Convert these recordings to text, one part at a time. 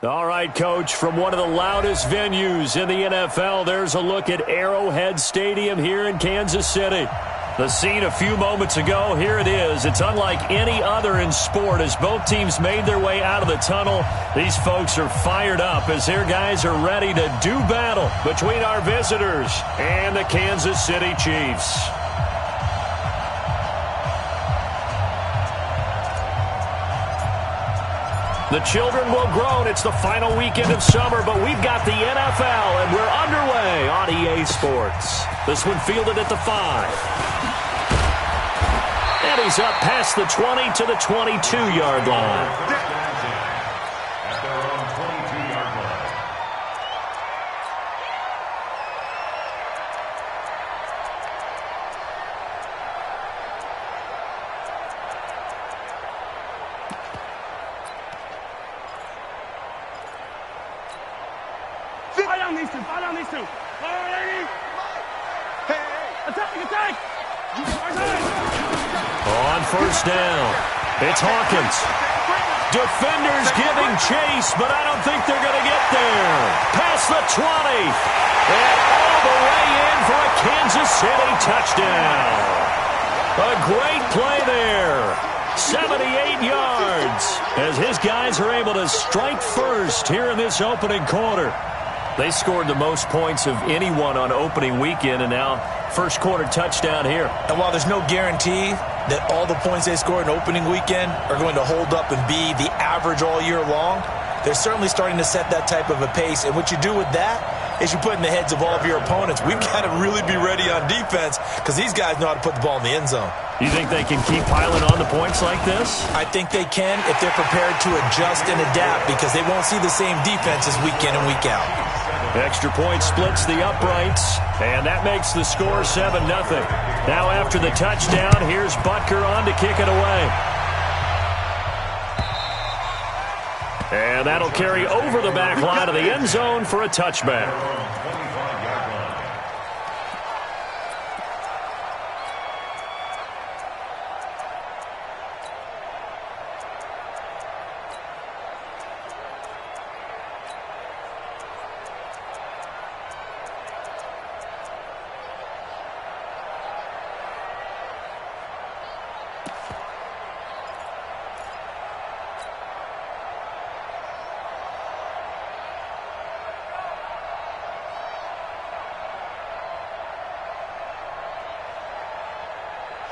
All right, Coach, from one of the loudest venues in the NFL, there's a look at Arrowhead Stadium here in Kansas City. The scene a few moments ago, here it is. It's unlike any other in sport as both teams made their way out of the tunnel. These folks are fired up as their guys are ready to do battle between our visitors and the Kansas City Chiefs. The children will groan. It's the final weekend of summer, but we've got the NFL, and we're underway on EA Sports. This one fielded at the 5. And he's up past the 20 to the 22-yard line. On first down, it's Hawkins. Defenders giving chase, but I don't think they're going to get there. Past the 20. And all the way in for a Kansas City touchdown. A great play there. 78 yards as his guys are able to strike first here in this opening quarter. They scored the most points of anyone on opening weekend, and now first quarter touchdown here. And while there's no guarantee that all the points they scored in opening weekend are going to hold up and be the average all year long, they're certainly starting to set that type of a pace. And what you do with that is you put in the heads of all of your opponents, we've got to really be ready on defense because these guys know how to put the ball in the end zone. You think they can keep piling on the points like this? I think they can if they're prepared to adjust and adapt because they won't see the same defenses week in and week out. Extra point splits the uprights, and that makes the score 7-0. Now after the touchdown, here's Butker on to kick it away. And that'll carry over the back line of the end zone for a touchback.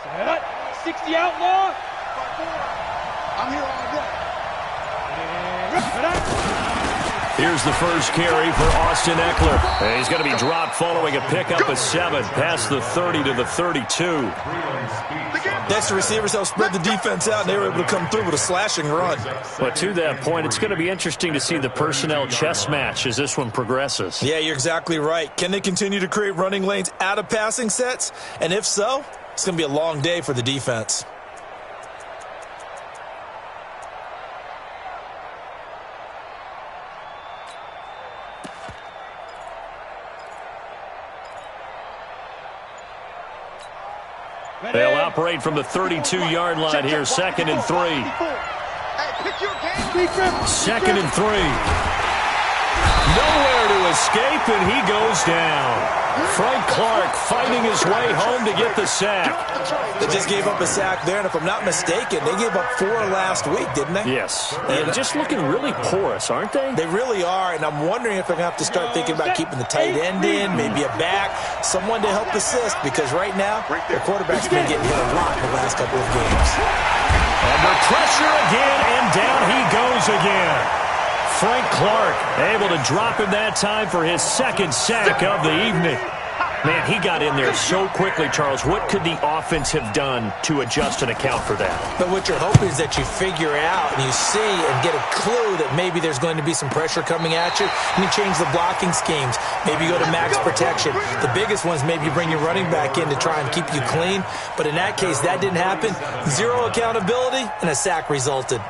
Set. 60 outlaw. I'm here all day. Here's the first carry for Austin Eckler. And he's going to be dropped following a pickup of 7 past the 30 to the 32. Next, the receivers helped spread the defense out, and they were able to come through with a slashing run. But to that point, it's going to be interesting to see the personnel chess match as this one progresses. Yeah, you're exactly right. Can they continue to create running lanes out of passing sets? And if so, it's going to be a long day for the defense. They'll operate from the 32-yard line here, 2nd and 3. 2nd and 3. Nowhere to escape, and he goes down. Frank Clark fighting his way home to get the sack. They just gave up a sack there, and if I'm not mistaken, they gave up 4 last week, didn't they? Yes. And just looking really porous, aren't they? They really are, and I'm wondering if they're going to have to start thinking about keeping the tight end in, maybe a back, someone to help assist, because right now, their quarterback's been getting hit a lot in the last couple of games. Under pressure again, and down he goes again. Frank Clark able to drop him that time for his 2nd sack of the evening. Man, he got in there so quickly, Charles. What could the offense have done to adjust and account for that? But what you're hoping is that you figure out and you see and get a clue that maybe there's going to be some pressure coming at you, and you change the blocking schemes. Maybe you go to max protection. The biggest ones, maybe you bring your running back in to try and keep you clean. But in that case, that didn't happen. 0 accountability, and a sack resulted.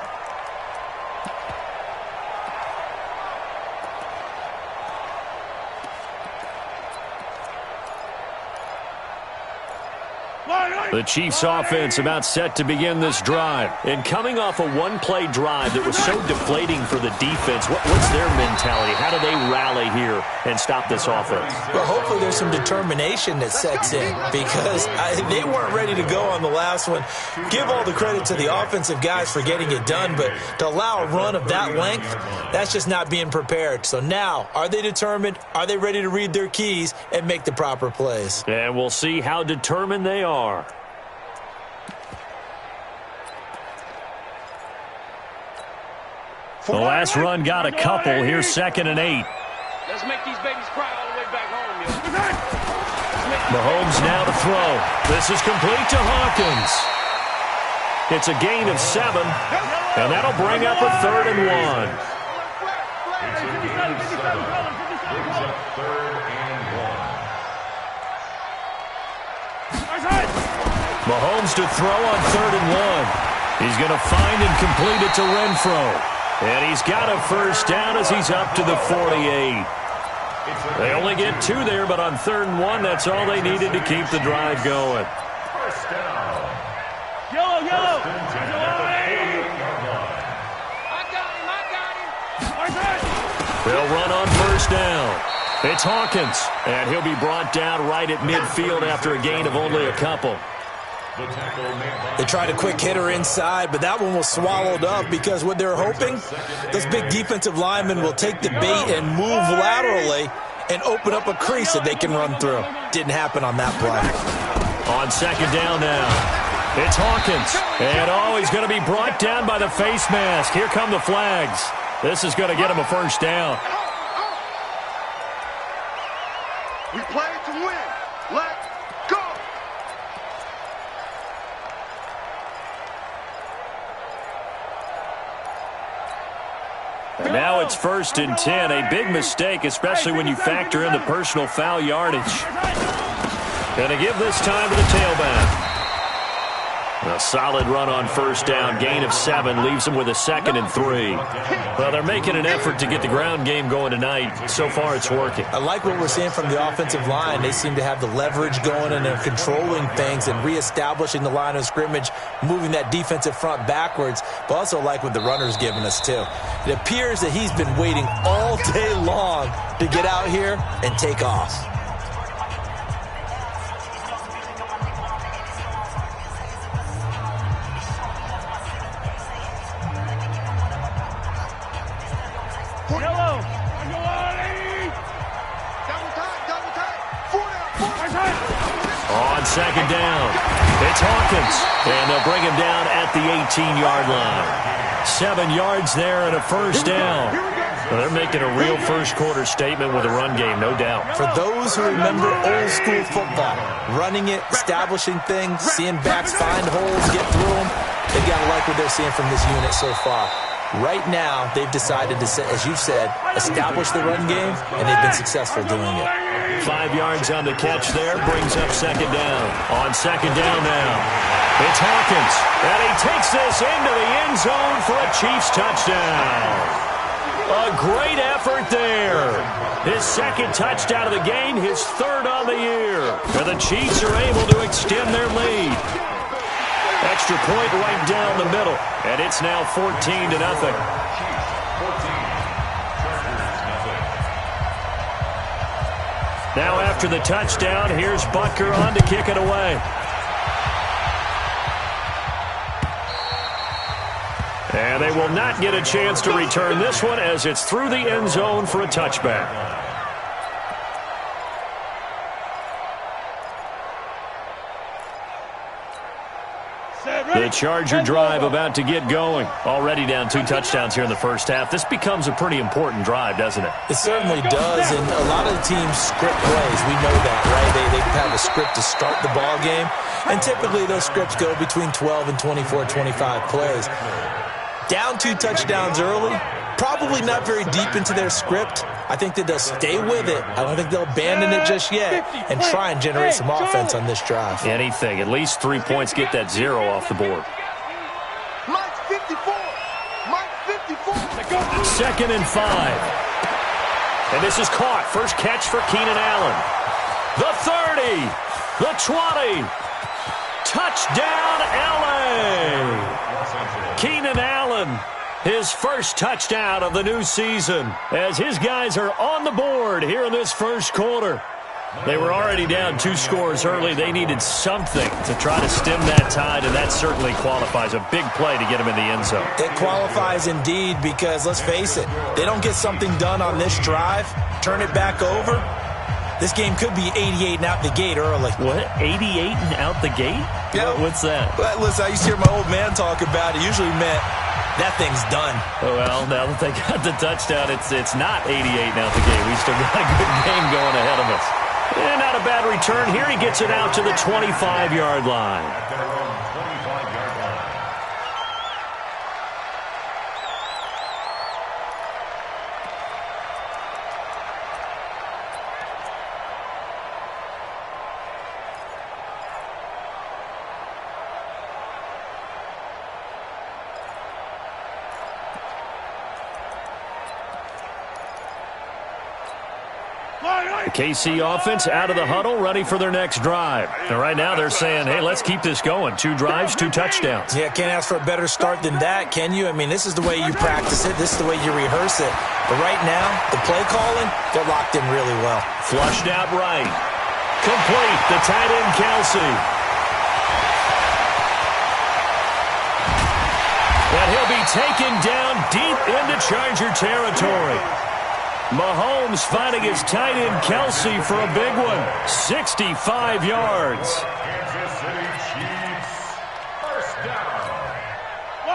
The Chiefs offense about set to begin this drive. And coming off a one-play drive that was so deflating for the defense, what's their mentality? How do they rally here and stop this offense? Well, hopefully there's some determination that sets in because they weren't ready to go on the last one. Give all the credit to the offensive guys for getting it done, but to allow a run of that length, that's just not being prepared. So now, are they determined? Are they ready to read their keys and make the proper plays? And we'll see how determined they are. The last run got a couple. Here's 2nd and 8. Let's make these babies cry all the way back home, yo. Mahomes now to throw. This is complete to Hawkins. It's a gain of 7, and that'll bring up a 3rd and 1. Mahomes to throw on 3rd and 1. He's going to find and complete it to Renfro. And he's got a first down as he's up to the 48. They only get 2 there, but on 3rd and 1, that's all they needed to keep the drive going. Yellow. I got him. They'll run on first down. It's Hawkins, and he'll be brought down right at midfield after a gain of only a couple. They tried a quick hitter inside, but that one was swallowed up because what they're hoping, those big defensive linemen will take the bait and move laterally and open up a crease that they can run through. Didn't happen on that play. On 2nd down now, it's Hawkins. And, he's going to be brought down by the face mask. Here come the flags. This is going to get him a first down. We play to win. Let's go. And now it's 1st and 10. A big mistake, especially when you factor in the personal foul yardage. Going to give this time to the tailback. A solid run on first down. Gain of 7 leaves them with a 2nd and 3. Well, they're making an effort to get the ground game going tonight. So far, it's working. I like what we're seeing from the offensive line. They seem to have the leverage going, and they're controlling things and reestablishing the line of scrimmage, moving that defensive front backwards, but also like what the runner's giving us, too. It appears that he's been waiting all day long to get out here and take off. On 2nd down, it's Hawkins, and they'll bring him down at the 18-yard line. 7 yards there and a first down. Well, they're making a real first-quarter statement with a run game, no doubt. For those who remember old-school football, running it, establishing things, seeing backs find holes, get through them, they've got to like what they're seeing from this unit so far. Right now, they've decided to, as you said, establish the run game, and they've been successful doing it. 5 yards on the catch there, brings up 2nd down. On 2nd down now, it's Hawkins, and he takes this into the end zone for a Chiefs touchdown. A great effort there. His 2nd touchdown of the game, his 3rd on the year. And the Chiefs are able to extend their lead. Extra point right down the middle, and it's now 14-0. Now after the touchdown, here's Butker on to kick it away. And they will not get a chance to return this one as it's through the end zone for a touchback. The Charger drive about to get going. Already down 2 touchdowns here in the first half. This becomes a pretty important drive, doesn't it? It certainly does, and a lot of the teams script plays. We know that, right? They have a script to start the ball game, and typically those scripts go between 12 and 24, 25 plays. Down 2 touchdowns early, probably not very deep into their script. I think that they'll stay with it. I don't think they'll abandon it just yet and try and generate some offense on this drive. Anything. At least 3 points, get that 0 off the board. Mike 54. Mike 54. 2nd and 5. And this is caught. First catch for Keenan Allen. The 30. The 20. Touchdown, LA! Keenan Allen, his first touchdown of the new season, as his guys are on the board here in this first quarter. They were already down 2 scores early. They needed something to try to stem that tide, and that certainly qualifies. A big play to get them in the end zone. It qualifies indeed because, let's face it, they don't get something done on this drive, turn it back over, this game could be 88 and out the gate early. What? 88 and out the gate? Yeah. What's that? Well, listen, I used to hear my old man talk about it. Usually meant that thing's done. Well, now that they got the touchdown, it's not 88 and out the gate. We still got a good game going ahead of us. And not a bad return. Here he gets it out to the 25-yard line. The KC offense out of the huddle, ready for their next drive. And right now they're saying, hey, let's keep this going. 2 drives, 2 touchdowns. Yeah, can't ask for a better start than that, can you? I mean, this is the way you practice it. This is the way you rehearse it. But right now, the play calling, they're locked in really well. Flushed out right. Complete. The tight end, Kelsey. And he'll be taken down deep into Charger territory. Mahomes finding his tight end, Kelsey, for a big one. 65 yards.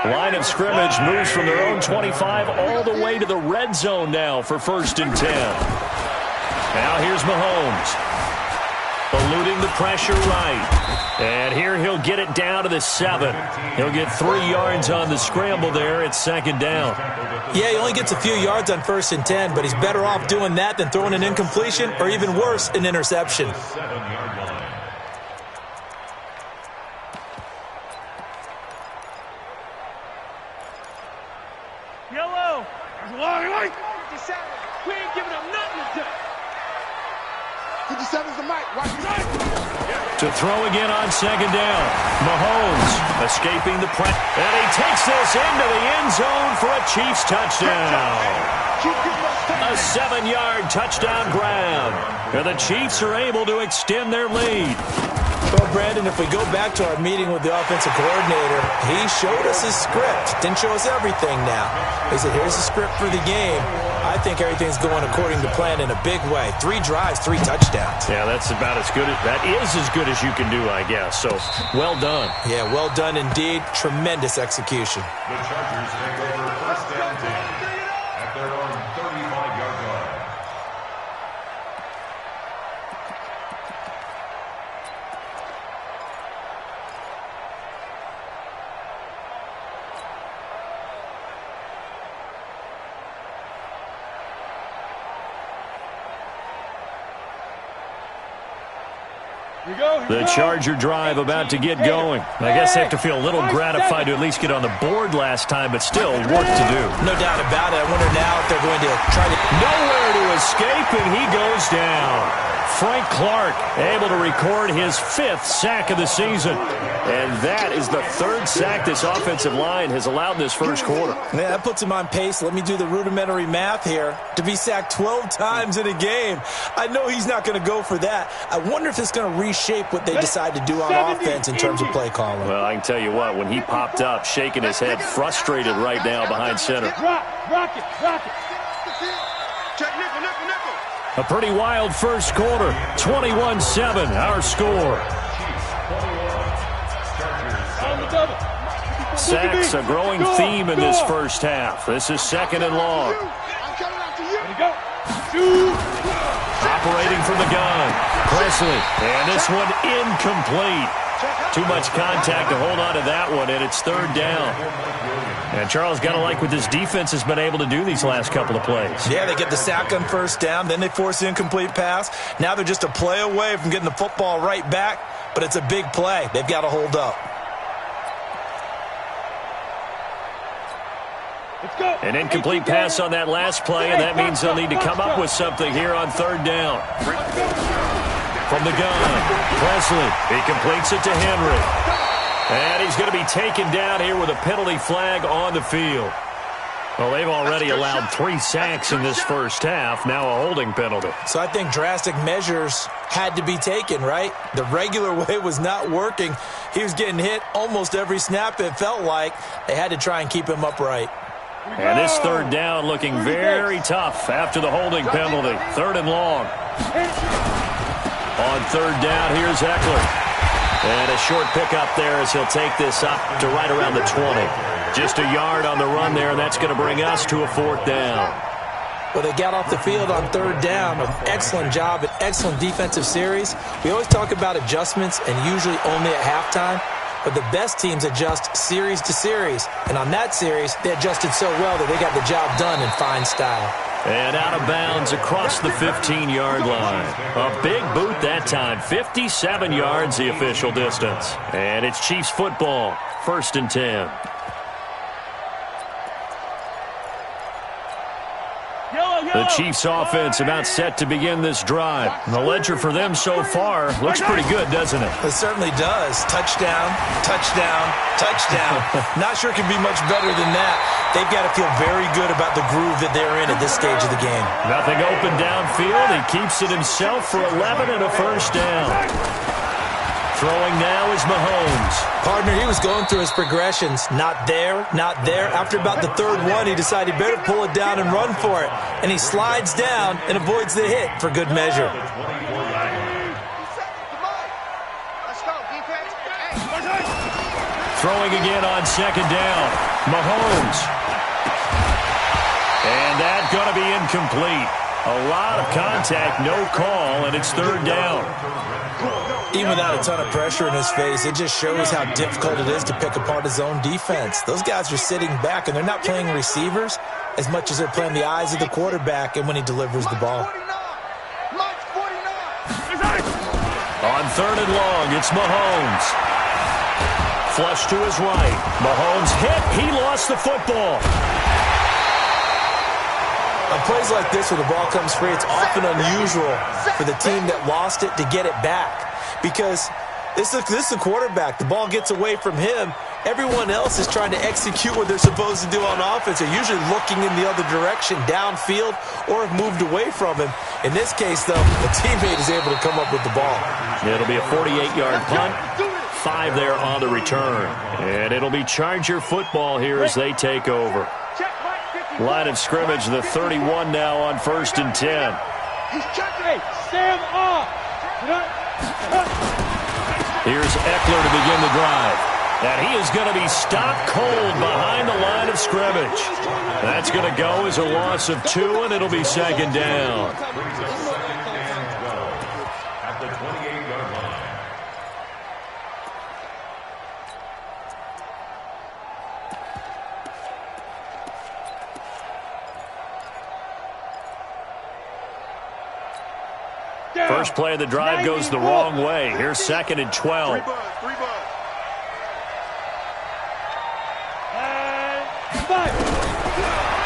Line of scrimmage moves from their own 25 all the way to the red zone now for 1st and 10. Now here's Mahomes. Eluding the pressure right. And here he'll get it down to the 7. He'll get 3 yards on the scramble there. It's 2nd down. Yeah, he only gets a few yards on 1st and 10, but he's better off doing that than throwing an incompletion or even worse, an interception. Yellow. 57. We ain't giving up nothing today. 57's the mic. Watch your right. To throw again on 2nd down. Mahomes escaping the press. And he takes this into the end zone for a Chiefs touchdown. A 7-yard touchdown grab. And the Chiefs are able to extend their lead. Well, Brandon, if we go back to our meeting with the offensive coordinator, he showed us his script. Didn't show us everything now. He said, here's the script for the game. I think everything's going according to plan in a big way. 3 drives, 3 touchdowns. Yeah, that's about as good. That is as good as you can do, I guess. So, well done. Yeah, well done indeed. Tremendous execution. The Chargers take over 1st and 10 at their own 35-yard line. The Charger drive about to get going. I guess they have to feel a little gratified to at least get on the board last time, but still work to do. No doubt about it. I wonder now if they're going to try to... Nowhere to escape, and he goes down. Frank Clark able to record his 5th sack of the season. And that is the 3rd sack this offensive line has allowed in this first quarter. Yeah, that puts him on pace. Let me do the rudimentary math here. To be sacked 12 times in a game. I know he's not going to go for that. I wonder if it's going to reshape what they decide to do on offense in terms of play calling. Well, I can tell you what, when he popped up, shaking his head, frustrated right now behind center. Rock it. Check nickel. A pretty wild first quarter. 21-7, our score. Sacks, a growing theme in this first half. This is 2nd and long. Operating from the gun. Presley. And this one incomplete. Too much contact to hold on to that one, and it's 3rd down. And Charles, got to like what this defense has been able to do these last couple of plays. Yeah, they get the sack on 1st down, then they force the incomplete pass. Now they're just a play away from getting the football right back, but it's a big play. They've got to hold up. An incomplete pass on that last play, and that means they'll need to come up with something here on 3rd down. from the gun. Presley, he completes it to Henry. And he's going to be taken down here with a penalty flag on the field. Well, they've already allowed 3 sacks in this first half, now a holding penalty. So I think drastic measures had to be taken, right? The regular way was not working. He was getting hit almost every snap, it felt like. They had to try and keep him upright. And this third down looking very tough after the holding penalty. 3rd and long. On 3rd down, here's Eckler. And a short pickup there as he'll take this up to right around the 20. Just a yard on the run there, and that's going to bring us to a 4th down. Well, they got off the field on 3rd down. An excellent job, an excellent defensive series. We always talk about adjustments and usually only at halftime. But the best teams adjust series to series. And on that series, they adjusted so well that they got the job done in fine style. And out of bounds across the 15-yard line. A big boot that time. 57 yards the official distance. And it's Chiefs football. 1st and 10. The Chiefs offense about set to begin this drive. And the ledger for them so far looks pretty good, doesn't it? It certainly does. Touchdown, touchdown, touchdown. Not sure it can be much better than that. They've got to feel very good about the groove that they're in at this stage of the game. Nothing open downfield. He keeps it himself for 11 and a 1st down. Throwing now is Mahomes. Partner, he was going through his progressions. Not there, not there. After about the 3rd one, he decided he better pull it down and run for it. And he slides down and avoids the hit for good measure. Throwing again on 2nd down. Mahomes. And that's going to be incomplete. A lot of contact, no call, and it's 3rd down. Even without a ton of pressure in his face, it just shows how difficult it is to pick apart his own defense. Those guys are sitting back, and they're not playing receivers as much as they're playing the eyes of the quarterback and when he delivers the ball. On 3rd and long, it's Mahomes. Flush to his right. Mahomes hit. He lost the football. On plays like this where the ball comes free, it's often unusual for the team that lost it to get it back. Because this is the quarterback. The ball gets away from him. Everyone else is trying to execute what they're supposed to do on offense. They're usually looking in the other direction, downfield, or have moved away from him. In this case, though, the teammate is able to come up with the ball. It'll be a 48-yard punt. 5 there on the return. And it'll be Charger football here as they take over. Line of scrimmage, the 31 now on 1st and 10. Hey, stand off. Here's Eckler to begin the drive. And he is going to be stopped cold behind the line of scrimmage. That's going to go as a loss of 2, and it'll be 2nd down. At the 28-yard line. First play of the drive goes the wrong way. Here's 2nd and 12.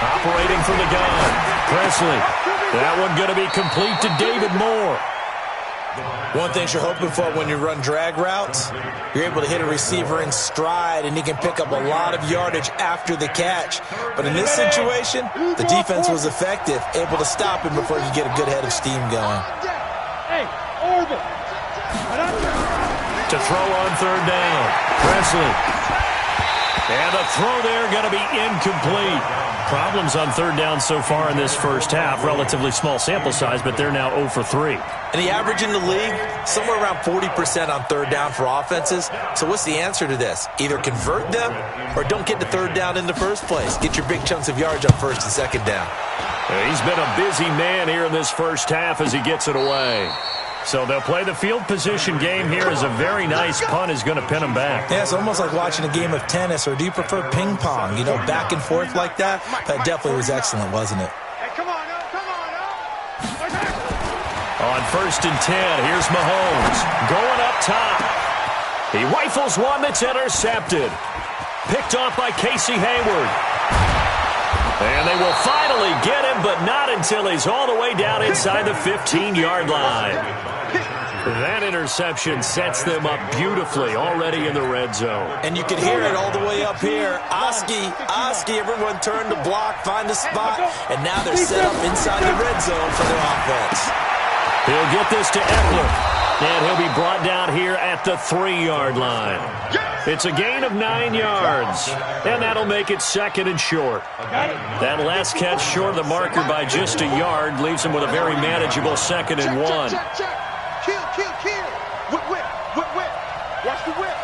Operating from the gun. Presley. That one going to be complete to David Moore. One thing you're hoping for when you run drag routes, you're able to hit a receiver in stride, and he can pick up a lot of yardage after the catch. But in this situation, the defense was effective, able to stop him before he could get a good head of steam going. Hey, orbit. To throw on 3rd down. Presley. And the throw there going to be incomplete. Problems on 3rd down so far in this first half. Relatively small sample size, but they're now 0 for 3. And the average in the league, somewhere around 40% on 3rd down for offenses. So what's the answer to this? Either convert them or don't get to 3rd down in the first place. Get your big chunks of yards on 1st and 2nd down. He's been a busy man here in this first half as he gets it away. So they'll play the field position game here as a very nice punt is going to pin him back. Yeah, it's almost like watching a game of tennis, or do you prefer ping pong? You know, back and forth like that? That definitely was excellent, wasn't it? Hey, come on, come on. On 1st and 10, here's Mahomes going up top. He rifles one that's intercepted. Picked off by Casey Hayward. And they will finally get him, but not until he's all the way down inside the 15-yard line. That interception sets them up beautifully already in the red zone. And you can hear it all the way up here. Oski, everyone turned to block, find a spot, and now they're set up inside the red zone for their offense. He'll get this to Eckler, and he'll be brought down here at the 3-yard line. It's a gain of 9 yards, and that'll make it 2nd and short. That last catch short of the marker by just a yard leaves him with a very manageable 2nd and 1. Kill. Whip. Watch the whip.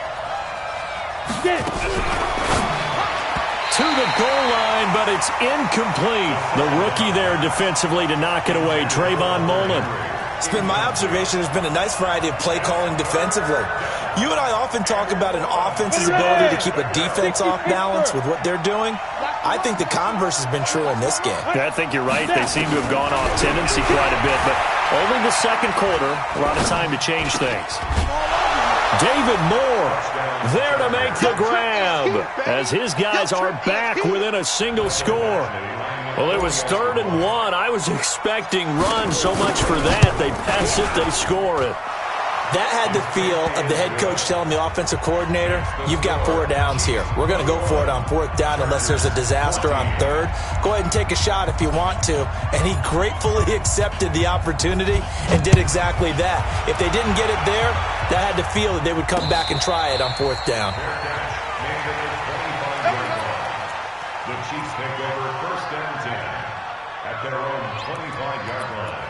To the goal line, but it's incomplete. The rookie there defensively to knock it away, Trayvon Mullen. It's been my observation there's been a nice variety of play calling defensively. You and I often talk about an offense's ability to keep a defense off balance with what they're doing. I think the converse has been true in this game. I think you're right. They seem to have gone off tendency quite a bit, but only the second quarter, a lot of time to change things. David Moore there to make the grab as his guys are back within a single score. Well, it was 3rd and 1. I was expecting run so much for that. They pass it, they score it. That had the feel of the head coach telling the offensive coordinator, you've got 4 downs here. We're going to go for it on 4th down unless there's a disaster on 3rd. Go ahead and take a shot if you want to. And he gratefully accepted the opportunity and did exactly that. If they didn't get it there, that had the feel that they would come back and try it on 4th down. The Chiefs take over 1st and 10 at their own 25-yard line.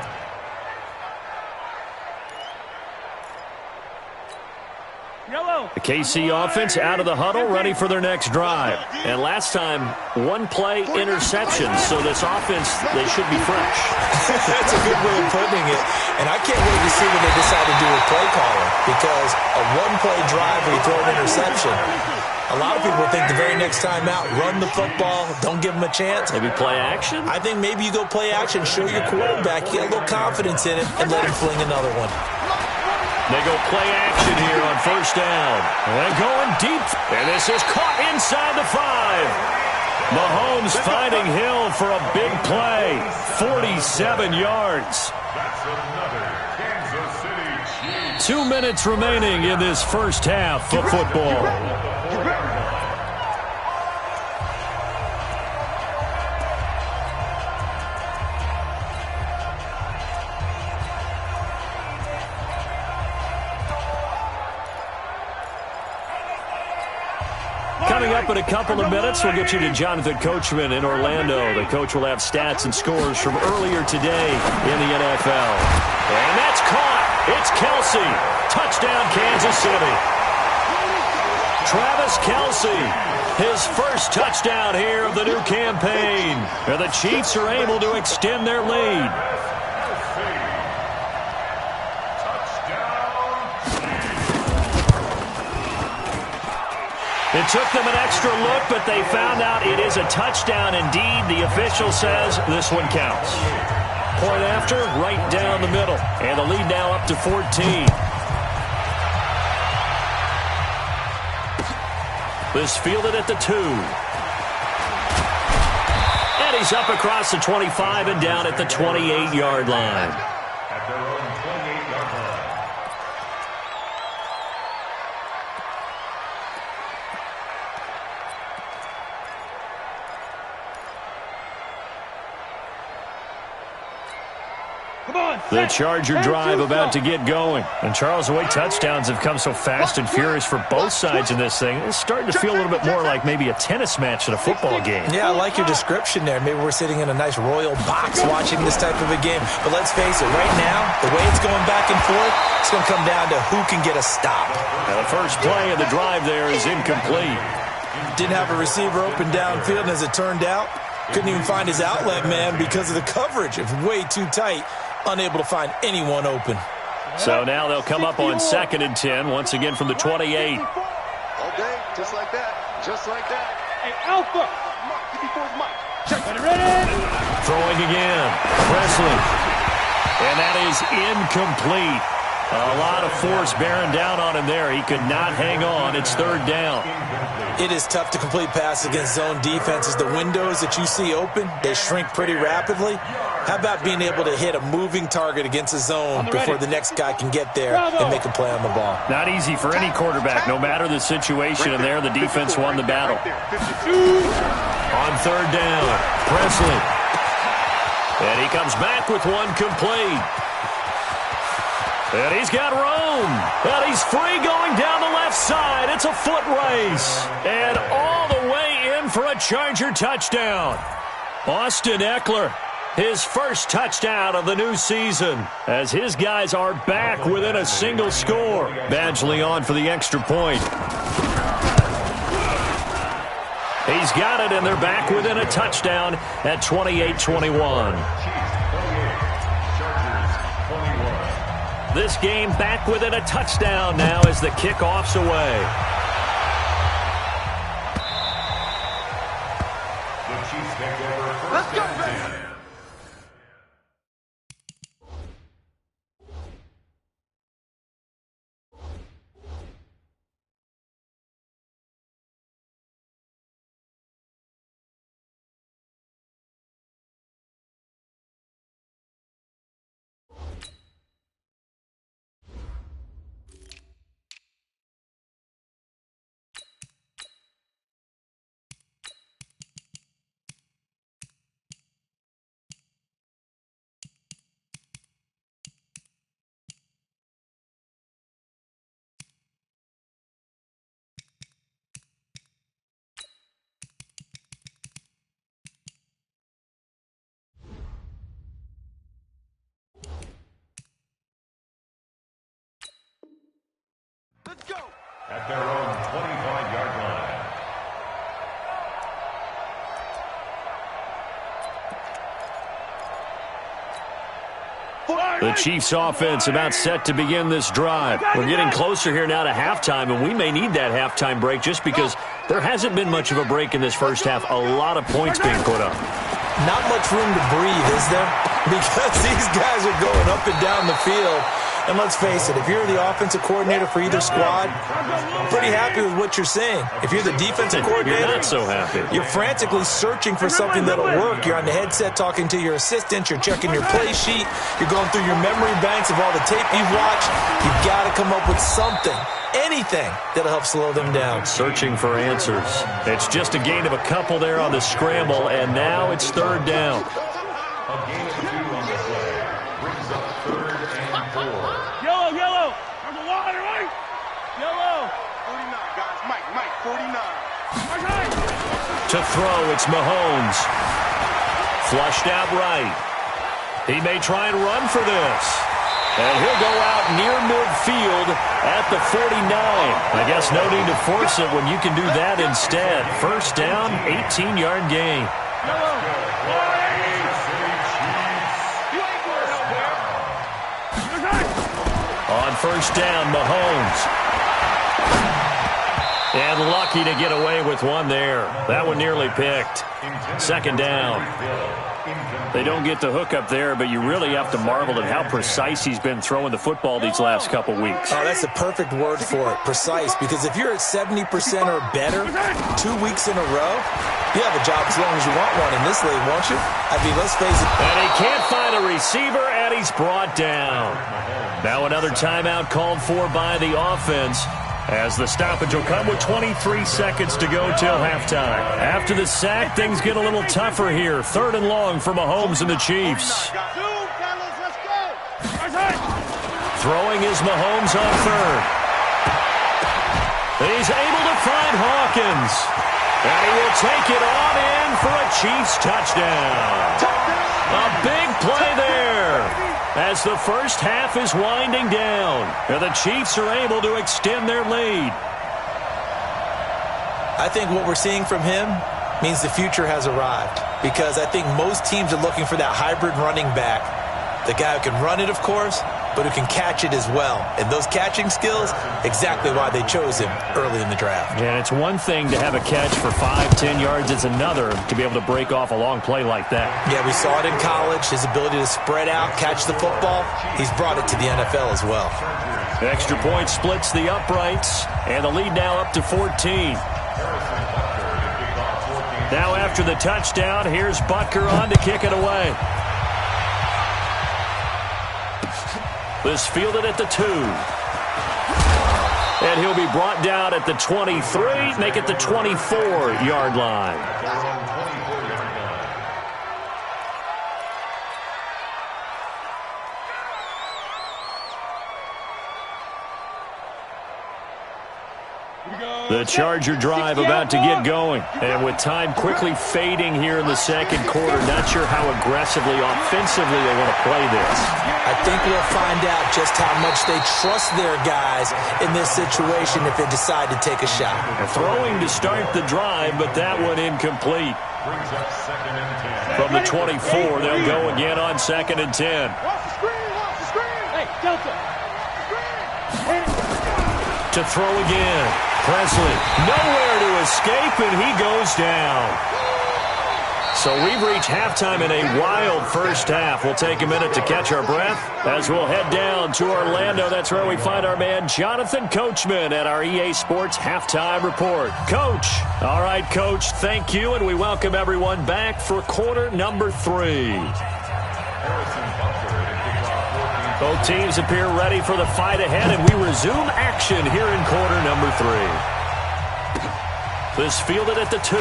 The KC offense out of the huddle, ready for their next drive. And last time, 1-play interception, so this offense, they should be fresh. That's a good way of putting it. And I can't wait to see what they decide to do with play calling, because a 1-play drive where you throw an interception, a lot of people think the very next time out, run the football, don't give them a chance. Maybe play action? I think maybe you go play action, show your quarterback, get a little confidence in it, and let him fling another one. They go play action here on 1st down. And going deep. And this is caught inside the 5. Mahomes finding Hill for a big play. 47 yards. That's another Kansas City Chiefs. 2 minutes remaining in this first half of football. Coming up in a couple of minutes, we'll get you to Jonathan Coachman in Orlando. The coach will have stats and scores from earlier today in the NFL. And that's caught. It's Kelsey. Touchdown, Kansas City. Travis Kelsey, his first touchdown here of the new campaign. And the Chiefs are able to extend their lead. It took them an extra look, but they found out it is a touchdown indeed. The official says this one counts. Point after, right down the middle. And the lead now up to 14. This fielded at the 2. And he's up across the 25 and down at the 28-yard line. At their own 28-yard line. The Charger drive about to get going. And Charles, the way touchdowns have come so fast and furious for both sides in this thing, it's starting to feel a little bit more like maybe a tennis match than a football game. Yeah, I like your description there. Maybe we're sitting in a nice royal box watching this type of a game. But let's face it, right now, the way it's going back and forth, it's going to come down to who can get a stop. Now, the first play of the drive there is incomplete. Didn't have a receiver open downfield, and as it turned out, couldn't even find his outlet man because of the coverage. It was way too tight. Unable to find anyone open. So now they'll come up on 2nd and 10, once again from the 28. All day, just like that. Just like that. Hey, Alpha! Mike, give me forward, Mike. Check. Ready? Throwing again. Presley. And that is incomplete. A lot of force bearing down on him there. He could not hang on. It's 3rd down. It is tough to complete passes against zone defenses. The windows that you see open, they shrink pretty rapidly. How about being able to hit a moving target against a zone before the next guy can get there and make a play on the ball? Not easy for any quarterback, no matter the situation, and there the defense won the battle. On third down, Presley. And he comes back with one complete. And he's got Rome. And he's free going down the left side. It's a foot race. And all the way in for a Charger touchdown. Austin Eckler, his first touchdown of the new season, as his guys are back within a single score. Badgley on for the extra point. He's got it, and they're back within a touchdown at 28-21. This game back within a touchdown now as the kickoff's away. The Chiefs take over first and 10. Let's go. At their own 25-yard line. The Chiefs offense about set to begin this drive. We're getting closer here now to halftime, and we may need that halftime break just because there hasn't been much of a break in this first half. A lot of points being put up. Not much room to breathe, is there? Because these guys are going up and down the field. And let's face it, if you're the offensive coordinator for either squad, pretty happy with what you're seeing. If you're the defensive coordinator, you're not so happy. You're frantically searching for something that'll work. You're on the headset talking to your assistant. You're checking your play sheet. You're going through your memory banks of all the tape you've watched. You've got to come up with something, anything that'll help slow them down. Searching for answers. It's just a gain of a couple there on the scramble, and now it's third down. A gain of 2 on the play brings up 3rd and 4. Yellow, yellow. There's a lot of right. Yellow. 49, guys. Mike, 49. Okay. To throw, it's Mahomes. Flushed out right. He may try and run for this. And he'll go out near midfield at the 49. I guess no need to force it when you can do that instead. First down, 18-yard gain. Yellow. On first down, Mahomes. And lucky to get away with one there. That one nearly picked. Second down. They don't get the hook up there, but you really have to marvel at how precise he's been throwing the football these last couple weeks. Oh, that's the perfect word for it, precise. Because if you're at 70% or better 2 weeks in a row, you have a job as long as you want one in this league, won't you? I mean, let's face it. And he can't find a receiver, and he's brought down. Now another timeout called for by the offense, as the stoppage will come with 23 seconds to go till halftime. After the sack, things get a little tougher here. 3rd and long for Mahomes and the Chiefs. Throwing is Mahomes on 3rd. He's able to find Hawkins. And he will take it on in for a Chiefs touchdown. A big play there as the first half is winding down. And the Chiefs are able to extend their lead. I think what we're seeing from him means the future has arrived, because I think most teams are looking for that hybrid running back. The guy who can run it, of course, but who can catch it as well. And those catching skills, exactly why they chose him early in the draft. Yeah, it's one thing to have a catch for 5-10 yards. It's another to be able to break off a long play like that. Yeah, we saw it in college, his ability to spread out, catch the football. He's brought it to the NFL as well. Extra point splits the uprights, and the lead now up to 14. Now after the touchdown, here's Butker on to kick it away. This fielded at the 2. And he'll be brought down at the 23, make it the 24-yard line. The Charger drive about to get going. And with time quickly fading here in the second quarter, not sure how aggressively, offensively they want to play this. I think we'll find out just how much they trust their guys in this situation if they decide to take a shot. Throwing to start the drive, but that one incomplete. From the 24, they'll go again on 2nd and 10. Hey, Delta. To throw again. Presley, nowhere to escape, and he goes down. So we've reached halftime in a wild first half. We'll take a minute to catch our breath as we'll head down to Orlando. That's where we find our man Jonathan Coachman at our EA Sports Halftime Report. Coach. All right, Coach, thank you, and we welcome everyone back for quarter number 3. Both teams appear ready for the fight ahead, and we resume action here in quarter number 3. This fielded at the 2.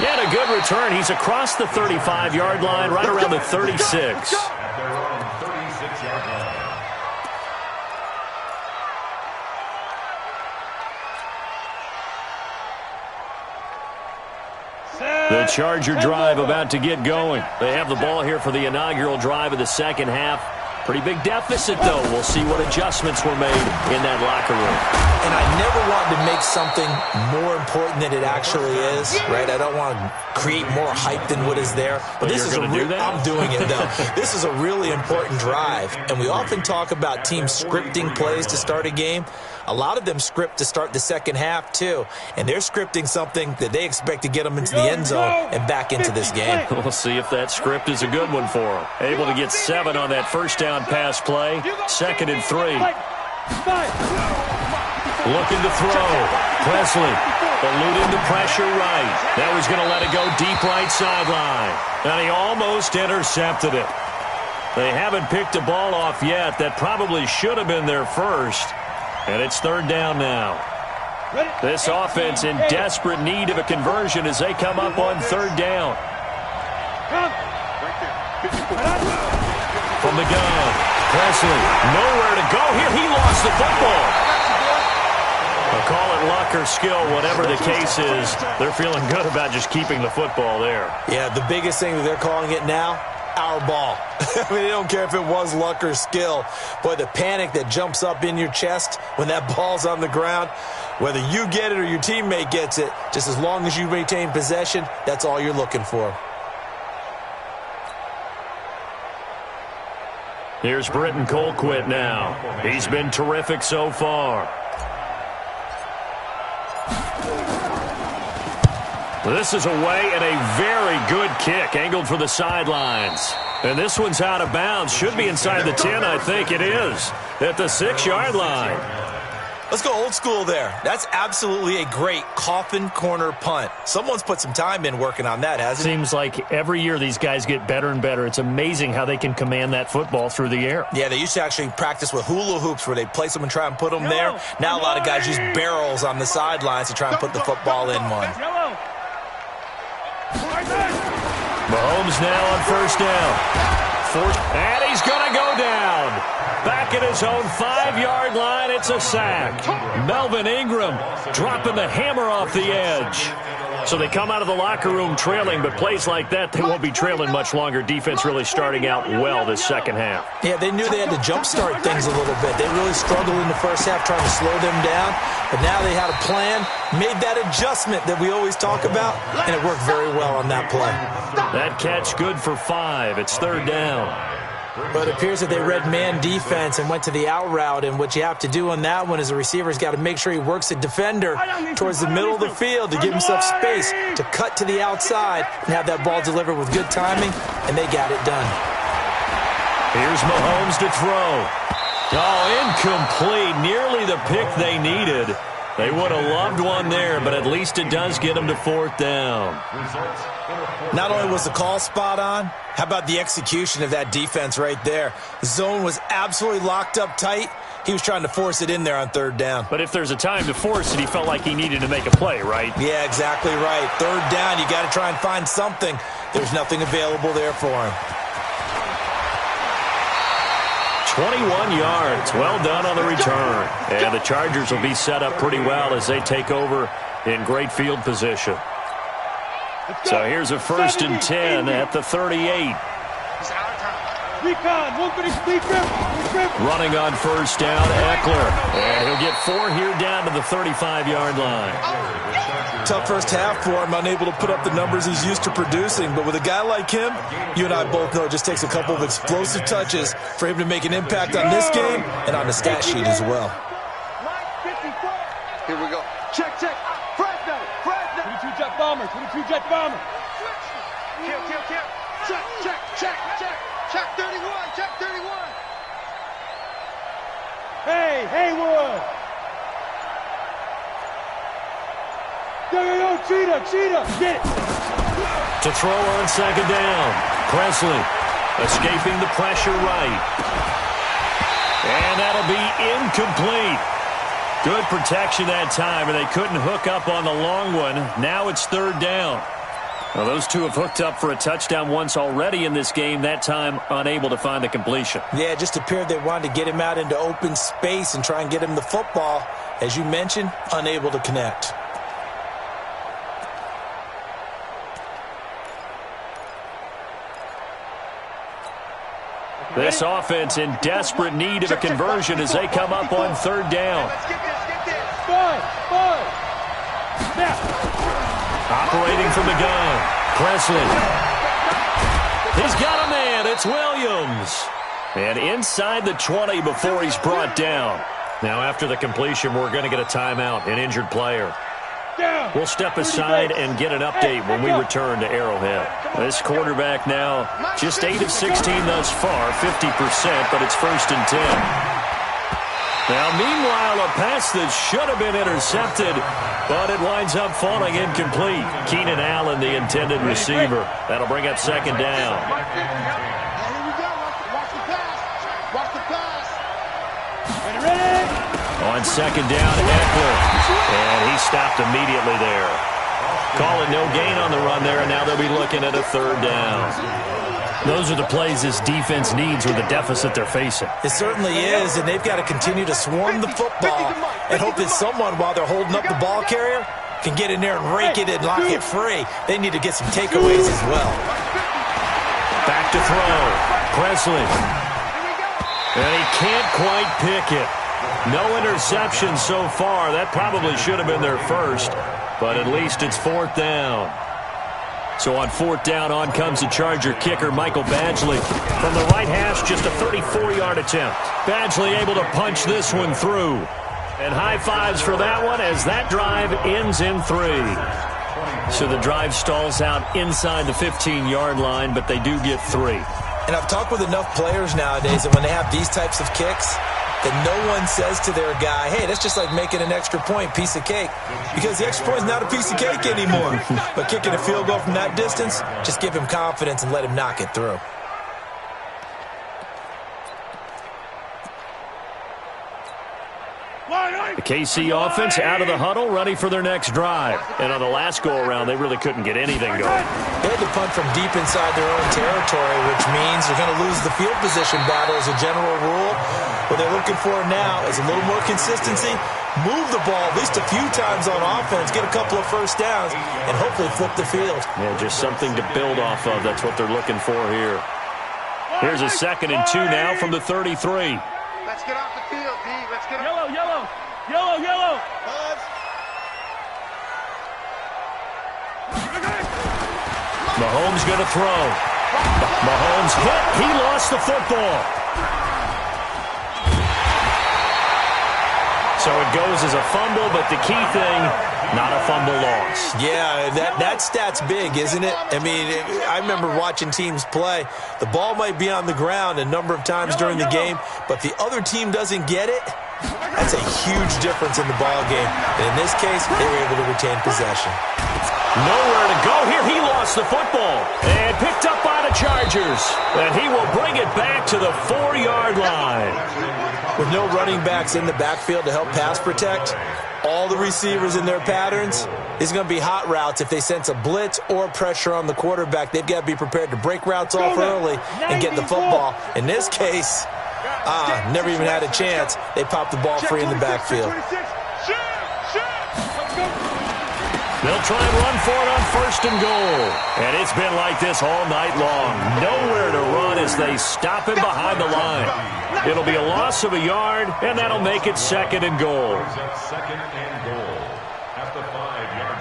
And a good return. He's across the 35-yard line, right around the 36. At their own 36-yard line. The Charger drive about to get going. They have the ball here for the inaugural drive of the second half. Pretty big deficit, though. We'll see what adjustments were made in that locker room. And I never want to make something more important than it actually is, right? I don't want to create more hype than what is there. But this is do that? I'm doing it, though. This is a really important drive. And we often talk about teams scripting plays to start a game. A lot of them script to start the second half, too. And they're scripting something that they expect to get them into the end zone and back into this game. We'll see if that script is a good one for them. Able to get 7 on that first down pass play. 2nd and 3. Looking to throw. Presley eluding the pressure right. Now he's going to let it go deep right sideline. And he almost intercepted it. They haven't picked a ball off yet. That probably should have been their first. And it's 3rd down now. This offense in desperate need of a conversion as they come up on 3rd down. From the gun, Presley, nowhere to go here. He lost the football. I'll call it luck or skill, whatever the case is. They're feeling good about just keeping the football there. Yeah, the biggest thing that they're calling it now, our ball. I mean, they don't care if it was luck or skill. Boy, the panic that jumps up in your chest when that ball's on the ground, whether you get it or your teammate gets it, just as long as you maintain possession, that's all you're looking for. Here's Britton Colquitt now. He's been terrific so far. This is away and a very good kick, angled for the sidelines. And this one's out of bounds. Should be inside the 10, I think it is, at the 6-yard line. Let's go old school there. That's absolutely a great coffin corner punt. Someone's put some time in working on that, hasn't it? Seems like every year these guys get better and better. It's amazing how they can command that football through the air. Yeah, they used to actually practice with hula hoops where they place them and try and put them there. Now a lot of guys use barrels on the sidelines to try and put the football in one. Mahomes now on 1st down. And he's going to go down. Back at his own 5-yard line, it's a sack. Melvin Ingram dropping the hammer off the edge. So they come out of the locker room trailing, but plays like that, they won't be trailing much longer. Defense really starting out well this second half. Yeah, they knew they had to jumpstart things a little bit. They really struggled in the first half trying to slow them down, but now they had a plan, made that adjustment that we always talk about, and it worked very well on that play. That catch good for 5. It's 3rd down. But it appears that they read man defense and went to the out route, and what you have to do on that one is the receiver's got to make sure he works the defender towards the middle of the field to give himself space to cut to the outside and have that ball delivered with good timing, and they got it done. Here's Mahomes to throw. Oh, incomplete. Nearly the pick they needed. They would have loved one there, but at least it does get them to 4th down. Not only was the call spot on, how about the execution of that defense right there? The zone was absolutely locked up tight. He was trying to force it in there on 3rd down. But if there's a time to force it, he felt like he needed to make a play, right? Yeah, exactly right. 3rd down, you got to try and find something. There's nothing available there for him. 21 yards. Well done on the return. And the Chargers will be set up pretty well as they take over in great field position. So here's a 1st and 10 at the 38. Running on 1st down, Eckler. And he'll get 4 here down to the 35-yard line. Tough first half for him, unable to put up the numbers he's used to producing. But with a guy like him, you and I both know it just takes a couple of explosive touches for him to make an impact on this game and on the stat sheet as well. Here we go. Check, check. Fresno, Fresno. 22-jet bomber, 22-jet bomber. Kill, kill, kill. Check, check, check, check. Check 31, check 31. Hey, Haywood. Yo, Cheetah, get it. To throw on 2nd down. Presley escaping the pressure right. And that'll be incomplete. Good protection that time, and they couldn't hook up on the long one. Now it's 3rd down. Well, those two have hooked up for a touchdown once already in this game, that time unable to find the completion. Yeah, it just appeared they wanted to get him out into open space and try and get him the football. As you mentioned, unable to connect. This offense in desperate need of a conversion as they come up on 3rd down. Let's get this. Bud. Operating from the gun. Presley. He's got a man. It's Williams. And inside the 20 before he's brought down. Now after the completion, we're going to get a timeout, an injured player. We'll step aside and get an update when we return to Arrowhead. This quarterback now just 8 of 16 thus far, 50%, but it's 1st and 10. Now, meanwhile, a pass that should have been intercepted, but it winds up falling incomplete. Keenan Allen, the intended receiver. That'll bring up 2nd down. Here we go. Watch the pass. Watch the pass. Ready? On 2nd down, Eckler. And he stopped immediately there. Call it no gain on the run there, and now they'll be looking at a 3rd down. Those are the plays this defense needs with the deficit they're facing. It certainly is, and they've got to continue to swarm the football and hope that someone, while they're holding up the ball carrier, can get in there and rake it and lock it free. They need to get some takeaways as well. Back to throw. Presley. And he can't quite pick it. No interception so far. That probably should have been their first, but at least it's 4th down. So on 4th down, on comes the Charger kicker, Michael Badgley. From the right hash, just a 34-yard attempt. Badgley able to punch this one through. And high fives for that one as that drive ends in 3. So the drive stalls out inside the 15-yard line, but they do get 3. And I've talked with enough players nowadays that when they have these types of kicks, that no one says to their guy, hey, that's just like making an extra point, piece of cake. Because the extra point is not a piece of cake anymore. But kicking a field goal from that distance, just give him confidence and let him knock it through. The KC offense out of the huddle, ready for their next drive. And on the last go-around, they really couldn't get anything going. They had to punt from deep inside their own territory, which means they're going to lose the field position battle as a general rule. What they're looking for now is a little more consistency, move the ball at least a few times on offense, get a couple of 1st downs, and hopefully flip the field. Yeah, just something to build off of. That's what they're looking for here. Here's a 2nd and 2 now from the 33. Let's get off the field, D. Let's get Yellow. Mahomes going to throw. Mahomes hit. He lost the football. So it goes as a fumble, but the key thing, not a fumble loss. Yeah, that stat's big, isn't it? I mean, I remember watching teams play. The ball might be on the ground a number of times during the game, but the other team doesn't get it. That's a huge difference in the ball game. And in this case, they were able to retain possession. Nowhere to go here. He lost the football and picked up by the Chargers. And he will bring it back to the 4-yard line. With no running backs in the backfield to help pass protect, all the receivers in their patterns, it's going to be hot routes. If they sense a blitz or pressure on the quarterback, they've got to be prepared to break routes off early and get the football. In this case, never even had a chance. They popped the ball free in the backfield. They'll try and run for it on 1st and goal. And it's been like this all night long. Nowhere to run as they stop him behind the line. It'll be a loss of a yard, and that'll make it 2nd and goal. 2nd and goal at the 5-yard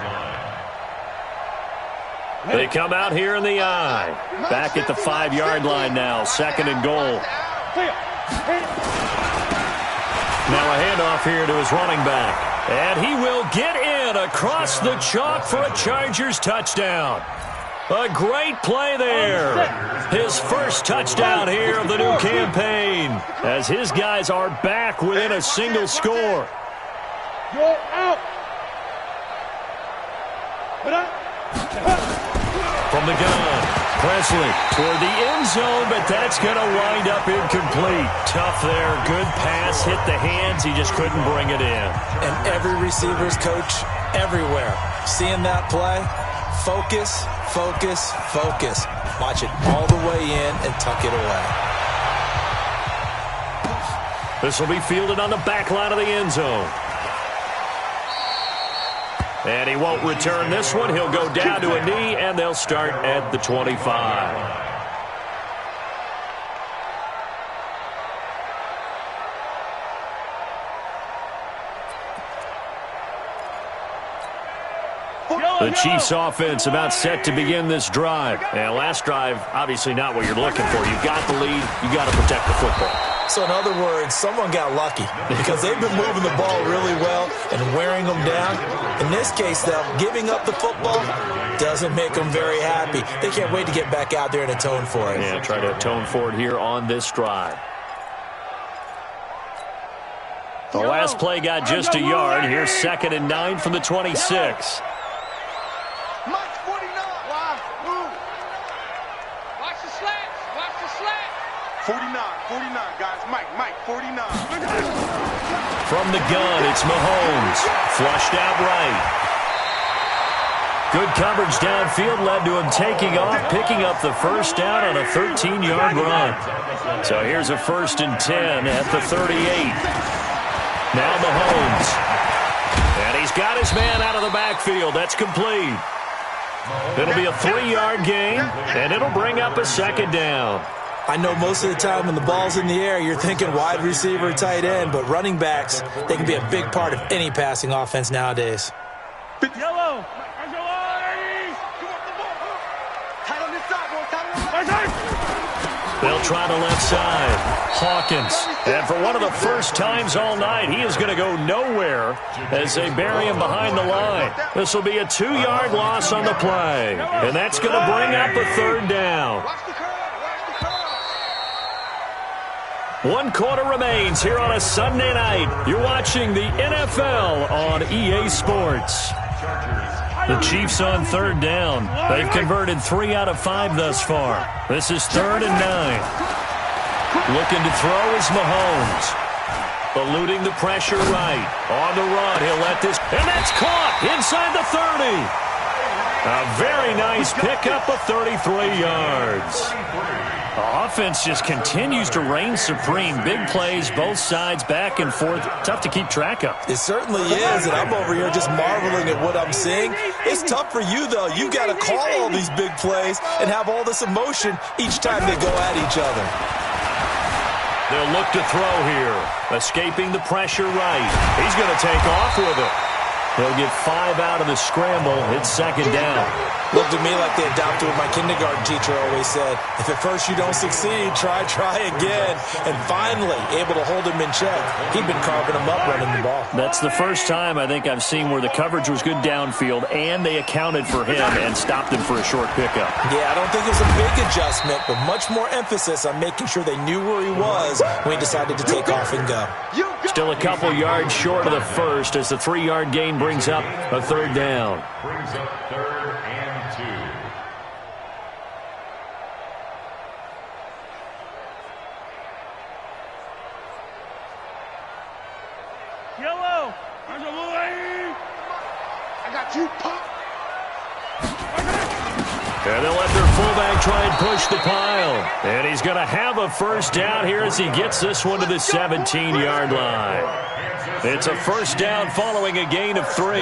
line. They come out here in the I. Back at the 5-yard line now. 2nd and goal. Now a handoff here to his running back. And he will get in across the chalk for a Chargers touchdown. A great play there. His first touchdown here of the new campaign as his guys are back within a single score. You're out. From the gun, Presley toward the end zone, but that's going to wind up incomplete. Tough there. Good pass. Hit the hands. He just couldn't bring it in. And every receiver's coach everywhere, seeing that play, focus, focus, focus. Watch it all the way in and tuck it away. This will be fielded on the back line of the end zone. And he won't return this one. He'll go down to a knee, and they'll start at the 25. The Chiefs offense about set to begin this drive. And last drive, obviously not what you're looking for. You've got the lead. You've got to protect the football. So in other words, someone got lucky because they've been moving the ball really well and wearing them down. In this case, though, giving up the football doesn't make them very happy. They can't wait to get back out there and atone for it. Yeah, try to atone for it here on this drive. The last play got just a yard. Here's 2nd and 9 from the 26. 49, guys. Mike, 49. From the gun, it's Mahomes. Flushed out right. Good coverage downfield led to him taking off, picking up the first down on a 13-yard run. So here's a 1st and 10 at the 38. Now Mahomes. And he's got his man out of the backfield. That's complete. It'll be a 3-yard gain, and it'll bring up a 2nd down. I know most of the time when the ball's in the air, you're thinking wide receiver, tight end, but running backs, they can be a big part of any passing offense nowadays. Yellow. They'll try the left side. Hawkins. And for one of the first times all night, he is going to go nowhere as they bury him behind the line. This will be a 2-yard loss on the play. And that's going to bring up a 3rd down. 1 quarter remains here on a Sunday night. You're watching the NFL on EA Sports. The Chiefs on 3rd down. They've converted 3 out of 5 thus far. This is 3rd and 9. Looking to throw is Mahomes. Eluding the pressure right. On the run, he'll let this, and that's caught inside the 30. A very nice pickup of 33 yards. The offense just continues to reign supreme. Big plays, both sides, back and forth. Tough to keep track of. It certainly is, and I'm over here just marveling at what I'm seeing. It's tough for you, though. You got to call all these big plays and have all this emotion each time they go at each other. They'll look to throw here. Escaping the pressure right. He's going to take off with it. He'll get 5 out of the scramble. It's 2nd down. Looked to me like they adopted what my kindergarten teacher always said. If at first you don't succeed, try again. And finally, able to hold him in check. He'd been carving him up running the ball. That's the first time I think I've seen where the coverage was good downfield and they accounted for him and stopped him for a short pickup. Yeah, I don't think it was a big adjustment, but much more emphasis on making sure they knew where he was when he decided to take off and go. Still a couple yards short of the first as the 3-yard gain brings up a third down. Brings up 3rd and 2. Yellow. I got you, Pop. And they'll let their fullback try and push the pile. And he's going to have a first down here as he gets this one to the 17-yard line. It's a first down following a gain of 3.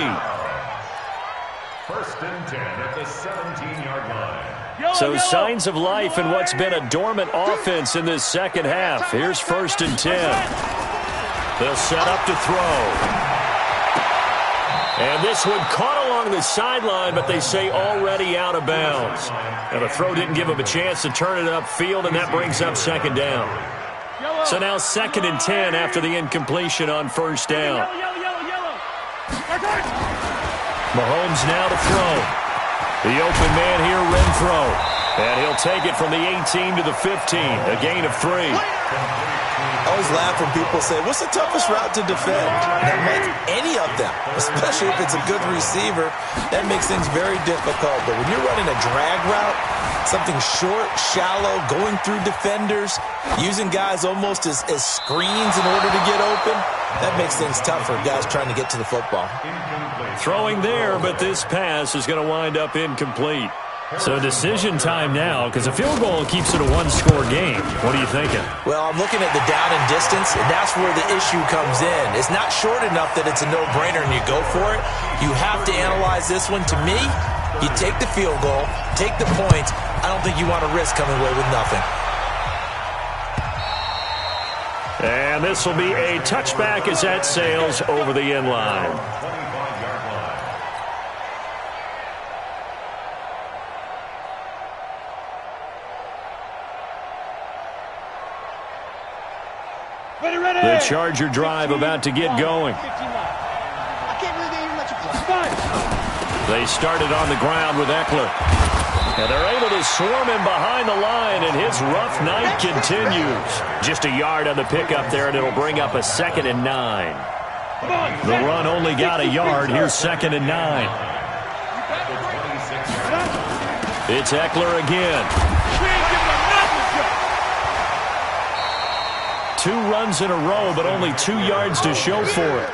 1st and 10 at the 17-yard line. So signs of life in what's been a dormant offense in this second half. Here's 1st and 10. They'll set up to throw. And this one caught along the sideline, but they say already out of bounds. And the throw didn't give him a chance to turn it upfield, and that brings up 2nd down. So now 2nd and 10 after the incompletion on 1st down. Mahomes now to throw. The open man here, Renfro. And he'll take it from the 18 to the 15, a gain of 3. I always laugh when people say, what's the toughest route to defend? And I'm like, any of them, especially if it's a good receiver, that makes things very difficult. But when you're running a drag route, something short, shallow, going through defenders, using guys almost as screens in order to get open, that makes things tough for guys trying to get to the football. Throwing there, but this pass is going to wind up incomplete. So decision time now, because a field goal keeps it a one-score game. What are you thinking? Well, I'm looking at the down and distance, and that's where the issue comes in. It's not short enough that it's a no-brainer and you go for it. You have to analyze this one. To me, you take the field goal, take the points. I don't think you want to risk coming away with nothing. And this will be a touchback as that sails over the end line. The Charger drive about to get going. They started on the ground with Eckler. And they're able to swarm him behind the line, and his rough night continues. Just a yard on the pickup there, and it'll bring up a 2nd and 9. The run only got a yard. Here's 2nd and 9. It's Eckler again. 2 runs in a row, but only 2 yards to show for it.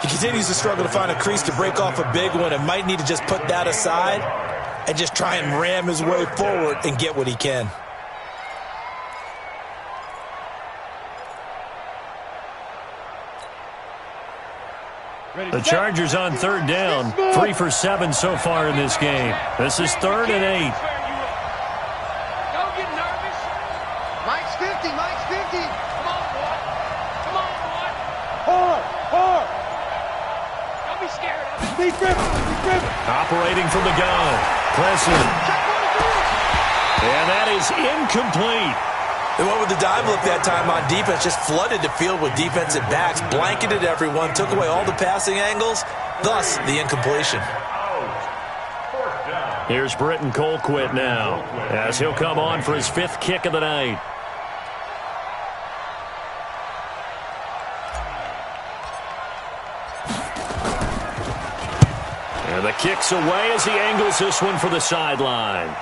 He continues to struggle to find a crease to break off a big one and might need to just put that aside and just try and ram his way forward and get what he can. The Chargers on 3rd down, 3 for 7 so far in this game. This is 3rd and 8. Don't get nervous. Mike's 50, Mike's 50. Come on, boy. Come on, boy. Hard. Don't be scared of it. Be driven. Operating from the gun, Presley. And that is incomplete. They went with the dime look that time on defense, just flooded the field with defensive backs, blanketed everyone, took away all the passing angles, thus the incompletion. Here's Britton Colquitt now, as he'll come on for his 5th kick of the night. And the kick's away as he angles this one for the sideline.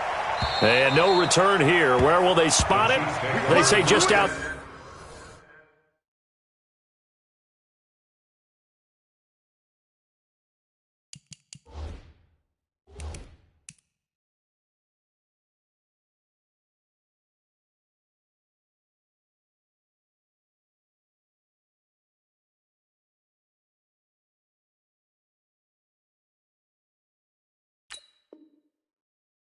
And no return here. Where will they spot it? They say just out.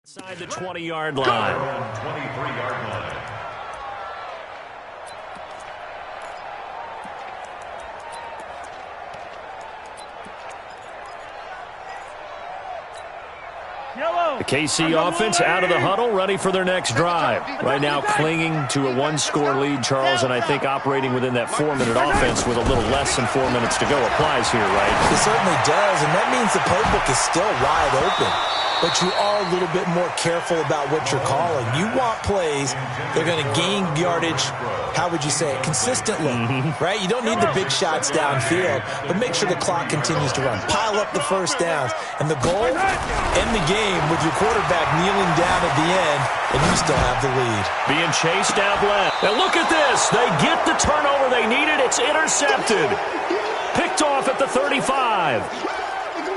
Inside the 20-yard line. 23-yard line. The KC offense out of the huddle, ready for their next drive. Right now clinging to a one-score lead, Charles, and I think operating within that 4-minute offense with a little less than 4 minutes to go applies here, right? It certainly does, and that means the playbook is still wide open. But you are a little bit more careful about what you're calling. You want plays that are going to gain yardage, how would you say it, consistently, right? You don't need the big shots downfield, but make sure the clock continues to run. Pile up the first downs. And the goal, end the game with your quarterback kneeling down at the end, and you still have the lead. Being chased out left. Now look at this. They get the turnover they needed. It's intercepted. Picked off at the 35.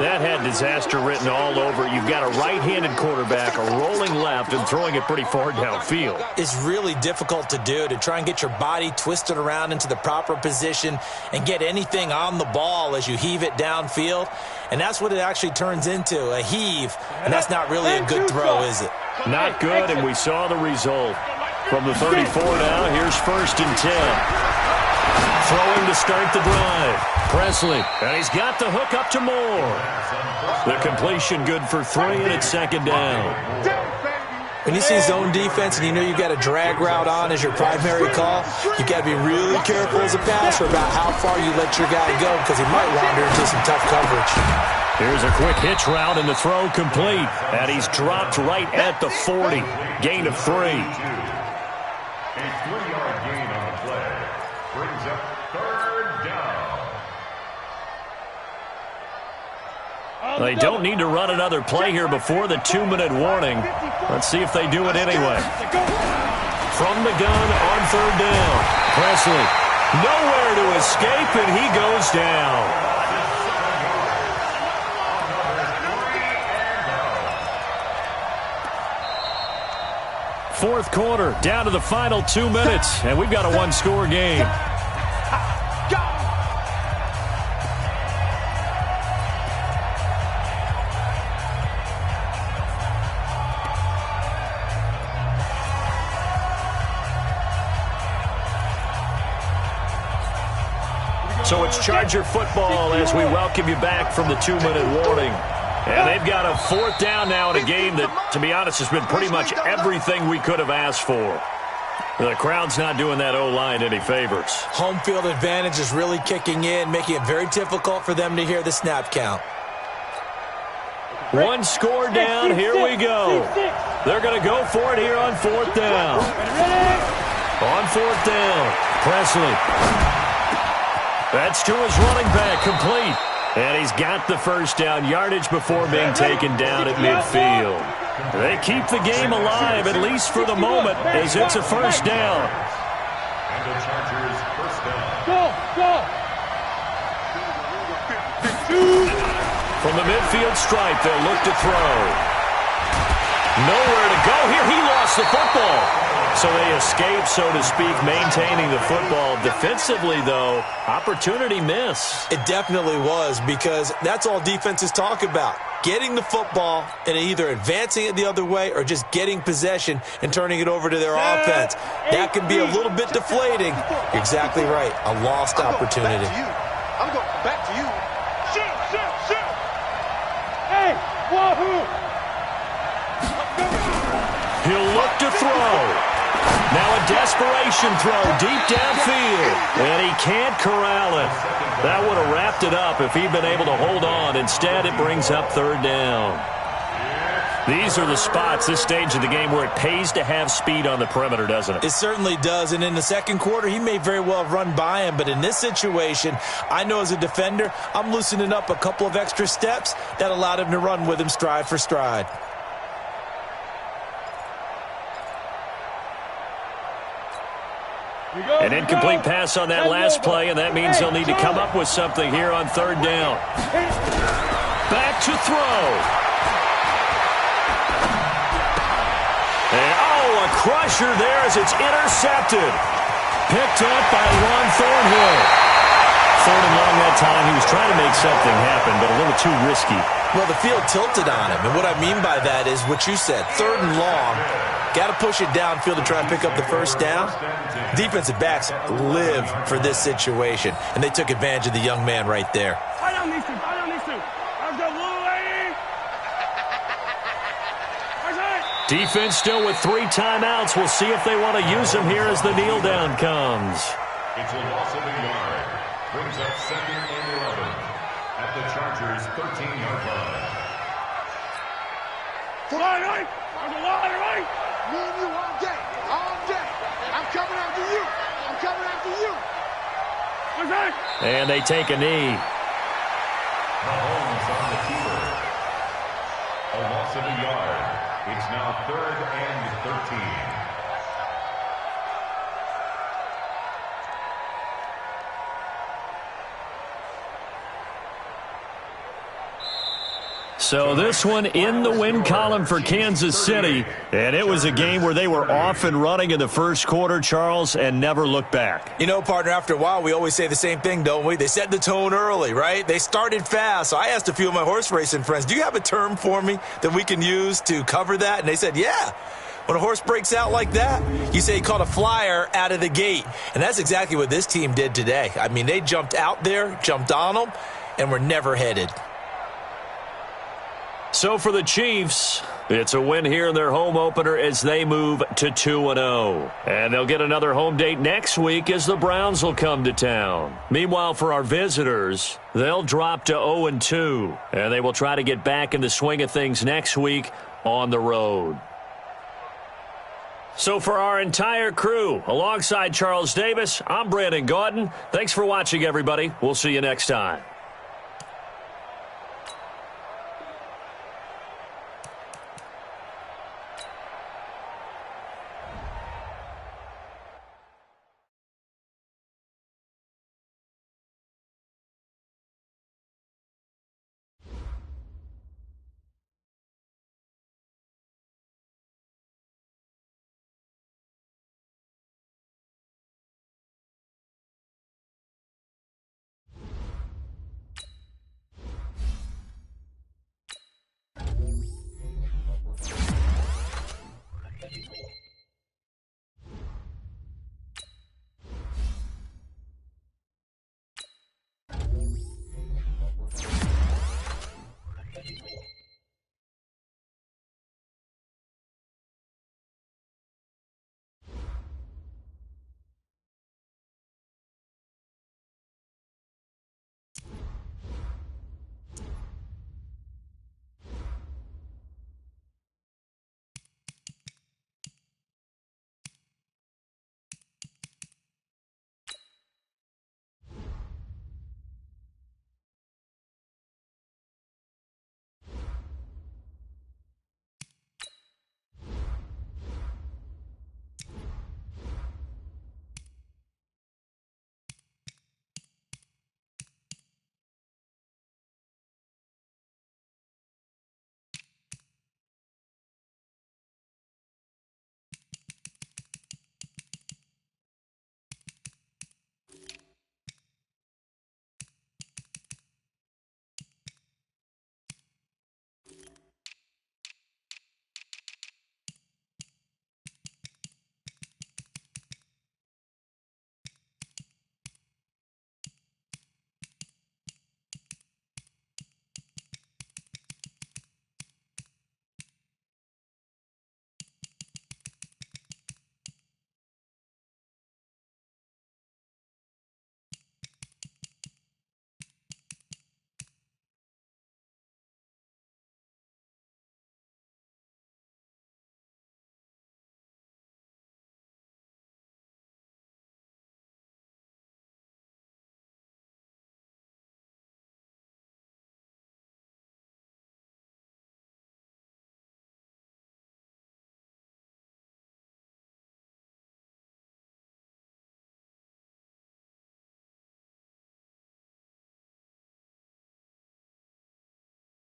That had disaster written all over it. You've got a right-handed quarterback, a rolling left, and throwing it pretty far downfield. It's really difficult to do, to try and get your body twisted around into the proper position and get anything on the ball as you heave it downfield. And that's what it actually turns into, a heave. And that's not really a good throw, is it? Not good, and we saw the result. From the 34 now, here's 1st and 10. Throwing to start the drive. Presley, and he's got the hook up to Moore. The completion good for 3, and it's 2nd down. When you see zone defense and you know you've got a drag route on as your primary call, you've got to be really careful as a passer about how far you let your guy go because he might wander into some tough coverage. Here's a quick hitch route, and the throw complete. And he's dropped right at the 40. Gain of 3. A 3-yard gain on the play brings up 3rd down. They don't need to run another play here before the 2-minute warning. Let's see if they do it anyway. From the gun on 3rd down. Presley, nowhere to escape, and he goes down. Fourth quarter, down to the final 2 minutes, and we've got a one-score game. So it's Charger football as we welcome you back from the 2-minute warning. And they've got a 4th down now in a game that, to be honest, has been pretty much everything we could have asked for. The crowd's not doing that O-line any favors. Home field advantage is really kicking in, making it very difficult for them to hear the snap count. One score down, here we go. They're going to go for it here on 4th down. On 4th down, Presley. That's to his running back, complete. And he's got the 1st down yardage before being taken down at midfield. They keep the game alive, at least for the moment, as it's a 1st down. And the Chargers 1st down. From the midfield stripe, they'll look to throw. Nowhere to go here. He lost the football. So they escape, so to speak, maintaining the football. Defensively, though, opportunity miss. It definitely was, because that's all defenses talk about. Getting the football and either advancing it the other way or just getting possession and turning it over to their offense. That can be a little bit deflating. You're exactly right. A lost opportunity. I'm going back to you. Shoot. Hey, wahoo! He'll look to throw. Now a desperation throw deep downfield, and he can't corral it. That would have wrapped it up if he'd been able to hold on. Instead, it brings up 3rd down. These are the spots, this stage of the game, where it pays to have speed on the perimeter, doesn't it? It certainly does, and in the 2nd quarter, he may very well have run by him, but in this situation, I know as a defender, I'm loosening up a couple of extra steps that allowed him to run with him stride for stride. An incomplete pass on that last play, and that means they'll need to come up with something here on 3rd down. Back to throw. And, a crusher there as it's intercepted. Picked up by Ron Thornhill. 3rd and long that time. He was trying to make something happen, but a little too risky. Well, the field tilted on him, and what I mean by that is what you said, 3rd and long. Got to push it downfield to try and pick up the 1st down. Defensive backs live for this situation, and they took advantage of the young man right there. I don't need to. I've got little lady. Defense still with 3 timeouts. We'll see if they want to use them here as the kneel down comes. It's a loss of a yard. Brings up 2nd and 11 at the Chargers' 13-yard line. Fly, on the line, right? Me and you all day. All day. I'm coming after you. I'm coming after you. Okay. And they take a knee. Mahomes on the keeper. A loss of a yard. It's now 3rd and 13. So this one in the win column for Kansas City, and it was a game where they were off and running in the first quarter, Charles, and never looked back. You know, partner, after a while, we always say the same thing, don't we? They set the tone early, right? They started fast. So I asked a few of my horse racing friends, do you have a term for me that we can use to cover that? And they said, yeah. When a horse breaks out like that, you say he caught a flyer out of the gate. And that's exactly what this team did today. I mean, they jumped out there, jumped on them, and were never headed. So for the Chiefs, it's a win here in their home opener as they move to 2-0. And they'll get another home date next week as the Browns will come to town. Meanwhile, for our visitors, they'll drop to 0-2. And they will try to get back in the swing of things next week on the road. So for our entire crew, alongside Charles Davis, I'm Brandon Gaudin. Thanks for watching, everybody. We'll see you next time.